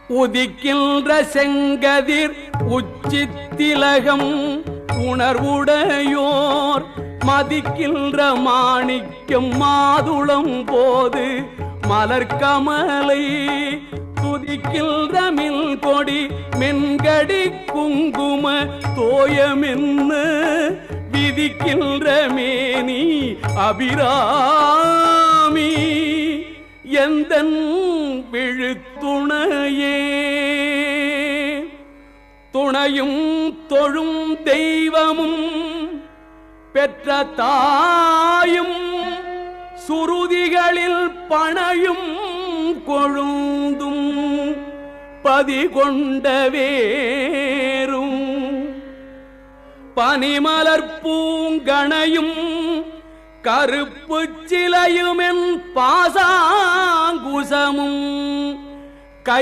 உதிக்கின்ற செங்கதிர் உச்சித்திலகம் உணர்வுடையோர் மதிக்கின்ற மாணிக்கம் மாதுளம் போது மலர்கமலை துதிக்கின்ற மில் கொடி மென்கடி குங்கும தோயமென்ன விதிக்கின்ற மேனி அபிராமி எந்தன் விழுத்துணையே. துணையும் தொழும் தெய்வமும் பெற்ற தாயும் சுருதிகளில் பணையும் கொழுந்தும் பதிகொண்ட வேரும் பனிமலர் பூங்கணையும் கருப்பு சிலையுமென் பாசாங்குசமும்